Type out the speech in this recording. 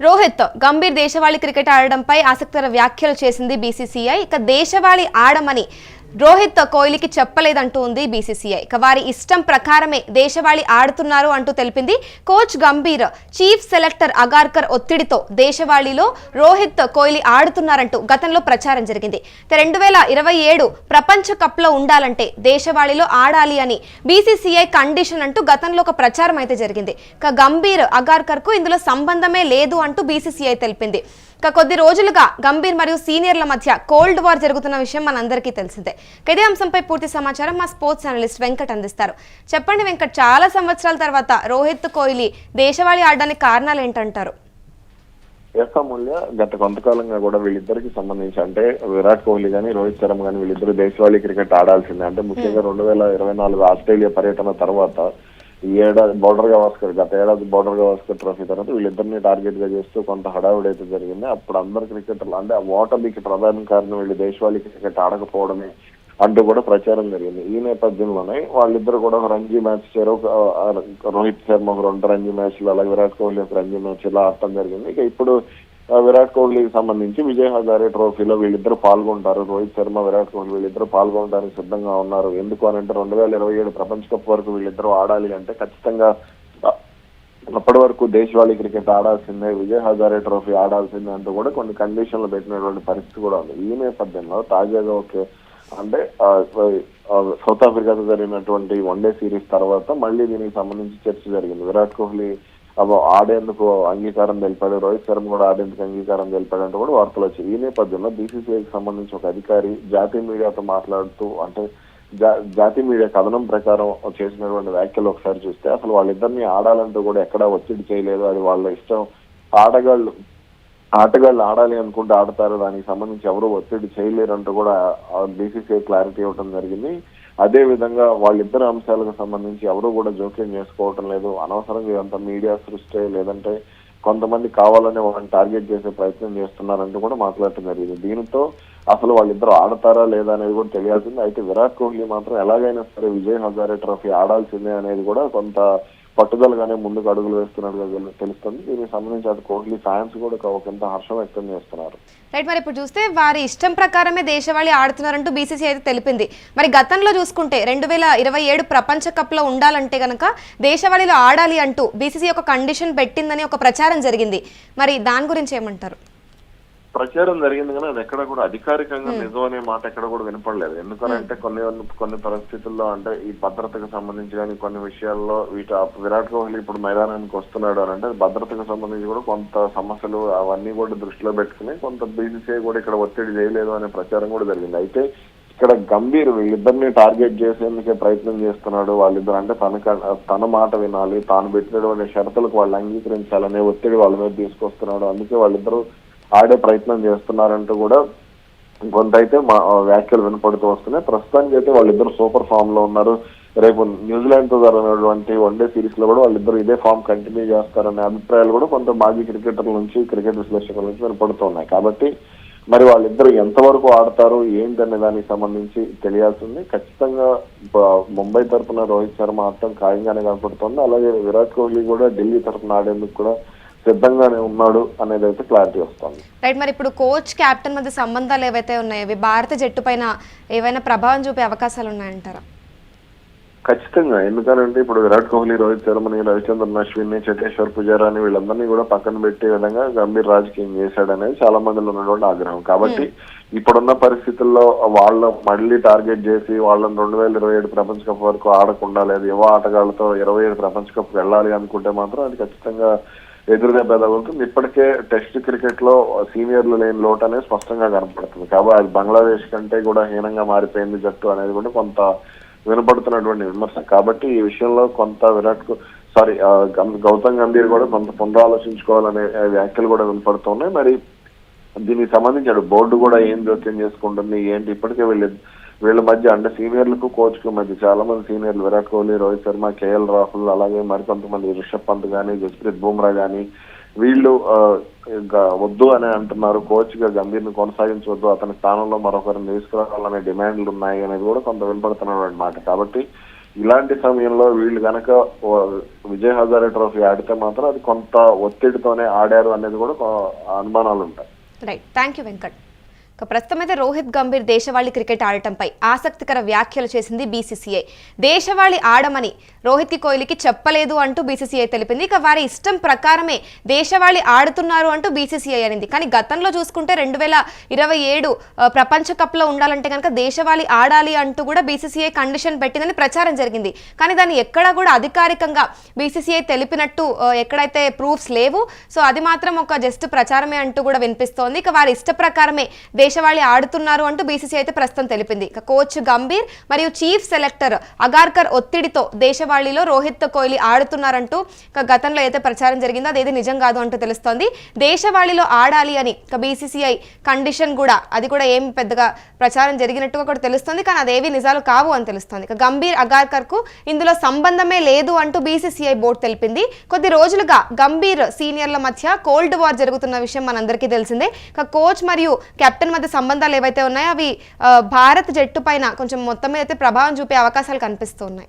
రోహిత్ గంభీర్ దేశవాళీ క్రికెట్ ఆడడంపై ఆసక్తికర వ్యాఖ్యలు చేసింది బీసీసీఐ. ఇక దేశవాళీ ఆడమని రోహిత్ కోహ్లీకి చెప్పలేదంటూ ఉంది బీసీసీఐ. ఇక వారి ఇష్టం ప్రకారమే దేశవాళీ ఆడుతున్నారు అంటూ తెలిపింది. Coach Gambhir, chief selector Agarkar ఒత్తిడితో దేశవాళీలో రోహిత్ కోహ్లీ ఆడుతున్నారంటూ గతంలో ప్రచారం జరిగింది. 2027 ప్రపంచ కప్ లో ఉండాలంటే దేశవాళీలో ఆడాలి అని బీసీసీఐ కండిషన్ అంటూ గతంలో ఒక ప్రచారం అయితే జరిగింది. ఇక గంభీర్, అగార్కర్ కు ఇందులో సంబంధమే లేదు అంటూ బీసీసీఐ తెలిపింది. కొద్ది రోజులుగా గంభీర్ మరియు సీనియర్ల మధ్య కోల్డ్ వార్ జరుగుతున్న విషయం మనందరికీ తెలిసిందే. ఇదే అంశంపై పూర్తి సమాచారం మా స్పోర్ట్స్ అనలిస్ట్ వెంకట్ అందిస్తారు. చెప్పండి వెంకట్, చాలా సంవత్సరాల తర్వాత రోహిత్ కోహ్లీ దేశవాళీ ఆడడానికి కారణాలు ఏంటంటారు? మూల్య గత కొంతకాలంగా కూడా వీళ్ళిద్దరికి సంబంధించి అంటే విరాట్ కోహ్లీ గానీ రోహిత్ శర్మ గానీ వీళ్ళిద్దరు దేశవాళీ క్రికెట్ ఆడాల్సిందే. అంటే ముఖ్యంగా 2024 ఆస్ట్రేలియా పర్యటన తర్వాత ఈ ఏడాది గత ఏడాది బోర్డర్ గవాస్కర్ ట్రోఫీ తర్వాత వీళ్ళిద్దరిని టార్గెట్ గా చేస్తూ కొంత హడావుడి అయితే జరిగింది. అప్పుడు అందరు క్రికెటర్లు అంటే ఆ ఓటమికి ప్రధాన కారణం వీళ్ళు దేశవాళీ క్రికెట్ ఆడకపోవడమే అంటూ కూడా ప్రచారం జరిగింది. ఈ నేపథ్యంలోనే వాళ్ళిద్దరు కూడా ఒక రంజీ మ్యాచ్ రోహిత్ శర్మ ఒక 2 రంజీ మ్యాచ్లు, అలాగే విరాట్ కోహ్లీ ఒక రంజీ మ్యాచ్ ఇలా ఆడటం జరిగింది. ఇక ఇప్పుడు విరాట్ కోహ్లీకి సంబంధించి విజయ్ హజారే ట్రోఫీలో వీళ్ళిద్దరు పాల్గొంటారు. రోహిత్ శర్మ, విరాట్ కోహ్లీ వీళ్ళిద్దరు పాల్గొనడానికి సిద్ధంగా ఉన్నారు. ఎందుకు అని అంటే 2027 ప్రపంచ కప్ వరకు వీళ్ళిద్దరూ ఆడాలి అంటే ఖచ్చితంగా అప్పటి వరకు దేశవాళీ క్రికెట్ ఆడాల్సిందే, విజయ్ హజారే ట్రోఫీ ఆడాల్సిందే అంటూ కూడా కొన్ని కండిషన్లు పెట్టినటువంటి పరిస్థితి కూడా ఉంది. ఈ నేపథ్యంలో తాజాగా అంటే సౌత్ ఆఫ్రికాతో జరిగినటువంటి వన్డే సిరీస్ తర్వాత మళ్ళీ దీనికి సంబంధించి చర్చ జరిగింది. విరాట్ కోహ్లీ ఆడేందుకు అంగీకారం తెలిపాడు, రోహిత్ శర్మ కూడా ఆడేందుకు అంగీకారం తెలిపాడు అంటూ కూడా వార్తలు వచ్చాయి. ఈ నేపథ్యంలో బీసీసీఐకి సంబంధించి ఒక అధికారి జాతీయ మీడియాతో మాట్లాడుతూ అంటే జాతీయ మీడియా కథనం ప్రకారం చేసినటువంటి వ్యాఖ్యలు ఒకసారి చూస్తే అసలు వాళ్ళిద్దరిని ఆడాలంటూ కూడా ఎక్కడా ఒత్తిడి చేయలేదు. అది వాళ్ళ ఇష్టం. ఆటగాళ్ళు ఆడాలి అనుకుంటే ఆడతారు, దానికి సంబంధించి ఎవరు ఒత్తిడి చేయలేరంటూ కూడా బీసీసీఐ క్లారిటీ ఇవ్వడం జరిగింది. అదే విధంగా వాళ్ళిద్దరు అంశాలకు సంబంధించి ఎవరు కూడా జోక్యం చేసుకోవటం లేదు. అనవసరంగా ఇదంతా మీడియా సృష్టి, లేదంటే కొంతమంది కావాలని వాళ్ళని టార్గెట్ చేసే ప్రయత్నం చేస్తున్నారంటూ కూడా మాట్లాడటం జరిగింది. దీనితో అసలు వాళ్ళిద్దరు ఆడతారా లేదా అనేది కూడా తెలియాల్సింది. అయితే విరాట్ కోహ్లీ మాత్రం ఎలాగైనా సరే విజయ్ హజారే ట్రోఫీ ఆడాల్సిందే అనేది కూడా కొంత పట్టుదలగానే ముందుకు అడుగులు వేస్తున్నట్టుగా తెలుస్తుంది. దీనికి సంబంధించి అటు కోహ్లీ ఫ్యాన్స్ కూడా కొంత హర్షం వ్యక్తం చేస్తున్నారు. రైట్, మరి ఇప్పుడు చూస్తే వారి ఇష్టం ప్రకారమే దేశవాళీ ఆడుతున్నారంటూ బీసీసీ అయితే తెలిపింది. మరి గతంలో చూసుకుంటే 2027 ప్రపంచ కప్ లో ఉండాలంటే గనక దేశవాళీలో ఆడాలి అంటూ బీసీసీ ఒక కండిషన్ పెట్టిందని ఒక ప్రచారం జరిగింది. మరి దాని గురించి ఏమంటారు? ప్రచారం జరిగింది కానీ అది ఎక్కడ కూడా అధికారికంగా నిజం అనే మాట ఎక్కడ కూడా వినపడలేదు. ఎందుకంటే కొన్ని పరిస్థితుల్లో అంటే ఈ భద్రతకు సంబంధించి కానీ కొన్ని విషయాల్లో విరాట్ కోహ్లీ ఇప్పుడు మైదానానికి వస్తున్నాడు అని అంటే భద్రతకు సంబంధించి కూడా కొంత సమస్యలు అవన్నీ కూడా దృష్టిలో పెట్టుకుని కొంత బీసీసీఐ కూడా ఇక్కడ ఒత్తిడి చేయలేదు అనే ప్రచారం కూడా జరిగింది. అయితే ఇక్కడ గంభీర్ వీళ్ళిద్దరిని టార్గెట్ చేసేందుకే ప్రయత్నం చేస్తున్నాడు. వాళ్ళిద్దరు అంటే తన మాట వినాలి, తాను పెట్టినటువంటి షరతులకు వాళ్ళు అంగీకరించాలనే ఒత్తిడి వాళ్ళ మీద తీసుకొస్తున్నాడు. అందుకే వాళ్ళిద్దరూ ఆడే ప్రయత్నం చేస్తున్నారంటూ కూడా కొంత అయితే వ్యాఖ్యలు వినపడుతూ వస్తున్నాయి. ప్రస్తుతానికి అయితే వాళ్ళిద్దరు సూపర్ ఫామ్ లో ఉన్నారు. రేపు న్యూజిలాండ్ తో జరిగినటువంటి వన్డే సిరీస్ లో కూడా వాళ్ళిద్దరు ఇదే ఫామ్ కంటిన్యూ చేస్తారనే అభిప్రాయాలు కూడా కొంత మాజీ క్రికెటర్ల నుంచి, క్రికెట్ విశ్లేషకుల నుంచి వినపడుతున్నాయి. కాబట్టి మరి వాళ్ళిద్దరు ఎంతవరకు ఆడతారు ఏంటనే దానికి సంబంధించి తెలియాల్సింది. ఖచ్చితంగా ముంబై తరఫున రోహిత్ శర్మ ఆడటం ఖాయంగానే కనపడుతుంది. అలాగే విరాట్ కోహ్లీ కూడా ఢిల్లీ తరఫున ఆడేందుకు కూడా సిద్ధంగానే ఉన్నాడు అనేది అయితే క్లారిటీ వస్తుంది. రైట్, మరి ఇప్పుడు కోచ్, కెప్టెన్ మధ్య సంబంధాలు ఏవైతే ఉన్నాయో అవి భారత జట్టు పైన ఏవైనా ప్రభావం చూపే అవకాశాలు ఉన్నాయంటారా? ఖచ్చితంగా. ఎందుకంటే ఇప్పుడు విరాట్ కోహ్లీ, రోహిత్ శర్మని, రవిచంద్రన్ అశ్విన్, చేతేశ్వర్ పుజారాని వీళ్ళందరినీ కూడా పక్కన పెట్టే విధంగా గంభీర్ రాజకీయం చేశాడనేది చాలా మందిలో ఉన్నటువంటి ఆగ్రహం. కాబట్టి ఇప్పుడున్న పరిస్థితుల్లో వాళ్ళు మళ్ళీ టార్గెట్ చేసి వాళ్ళని 2027 ప్రపంచ కప్ వరకు ఆడకుండా లేదు యువ ఆటగాళ్లతో 27 ప్రపంచ కప్ వెళ్ళాలి అనుకుంటే మాత్రం అది ఖచ్చితంగా ఎదురుదెబ్బ తగులుతుంది. ఇప్పటికే టెస్ట్ క్రికెట్ లో సీనియర్లు లేని లోటు అనేది స్పష్టంగా కనపడుతుంది. కాబట్టి అది బంగ్లాదేశ్ కంటే కూడా హీనంగా మారిపోయింది జట్టు అనేది కూడా కొంత వినపడుతున్నటువంటి విమర్శ. కాబట్టి ఈ విషయంలో కొంత గౌతమ్ గంభీర్ కూడా కొంత పునరాలోచించుకోవాలనే వ్యాఖ్యలు కూడా వినపడుతున్నాయి. మరి దీనికి సంబంధించి బోర్డు కూడా ఏం జోక్యం చేసుకుంటుంది ఏంటి? ఇప్పటికే వీళ్ళ మధ్య అంటే సీనియర్లకు, కోచ్ కు మధ్య చాలా మంది సీనియర్లు విరాట్ కోహ్లీ, రోహిత్ శర్మ, కేఎల్ రాహుల్, అలాగే మరికొంతమంది రిషబ్ పంత్ కానీ, జస్ప్రీత్ బుమ్రా కానీ వీళ్ళు వద్దు అని అంటున్నారు. కోచ్ గా గంభీర్ ను కొనసాగించవద్దు, అతని స్థానంలో మరొకరిని తీసుకురావాలనే డిమాండ్లు ఉన్నాయి అనేది కూడా కొంత వినపడుతున్నటువంటి మాట. కాబట్టి ఇలాంటి సమయంలో వీళ్ళు గనక విజయ్ హజారే ట్రోఫీ ఆడితే మాత్రం అది కొంత ఒత్తిడితోనే ఆడారు అనేది కూడా అనుమానాలు ఉంటాయి. Right, thank you Venkat. ప్రస్తుతం అయితే రోహిత్ గంభీర్ దేశవాళీ క్రికెట్ ఆడటంపై ఆసక్తికర వ్యాఖ్యలు చేసింది బీసీసీఐ. దేశవాళీ ఆడమని రోహిత్ కోహ్లీకి చెప్పలేదు అంటూ బీసీసీఐ తెలిపింది. ఇక వారి ఇష్టం ప్రకారమే దేశవాళీ ఆడుతున్నారు అంటూ బీసీసీఐ అనింది. కానీ గతంలో చూసుకుంటే 2027 ప్రపంచ కప్లో ఉండాలంటే కనుక దేశవాళీ ఆడాలి అంటూ కూడా బీసీసీఐ కండిషన్ పెట్టిందని ప్రచారం జరిగింది. కానీ దాన్ని ఎక్కడా కూడా అధికారికంగా బీసీసీఐ తెలిపినట్టు ఎక్కడైతే ప్రూఫ్స్ లేవు. సో అది మాత్రం ఒక జస్ట్ ప్రచారమే అంటూ కూడా వినిపిస్తోంది. ఇక వారి ఇష్ట ప్రకారమే దేశవాళీ ఆడుతున్నారు అంటూ బీసీసీఐ అయితే ప్రస్తుతం తెలిపింది. ఇక కోచ్ గంభీర్ మరియు చీఫ్ సెలెక్టర్ అగార్కర్ ఒత్తిడితో దేశవాళీలో రోహిత్ కోహ్లీ ఆడుతున్నారంటూ గతంలో అయితే ప్రచారం జరిగిందో అదేది నిజం కాదు అంటూ తెలుస్తోంది. దేశవాళీలో ఆడాలి అని బీసీసీఐ కండిషన్ కూడా అది కూడా ఏం పెద్దగా ప్రచారం జరిగినట్టుగా కూడా తెలుస్తుంది. కానీ అదేవి నిజాలు కావు అని తెలుస్తోంది. ఇక గంభీర్ అగార్కర్ కు ఇందులో సంబంధమే లేదు అంటూ బీసీసీఐ బోర్డు తెలిపింది. కొద్ది రోజులుగా గంభీర్ సీనియర్ల మధ్య కోల్డ్ వార్ జరుగుతున్న విషయం మనందరికీ తెలిసిందే. ఇక కోచ్ మరియు కెప్టెన్ మధ్య సంబంధాలు ఏవైతే ఉన్నాయో అవి భారత్ జట్టు పైన కొంచెం మొత్తం మీద అయితే ప్రభావం చూపే అవకాశాలు కనిపిస్తున్నాయి.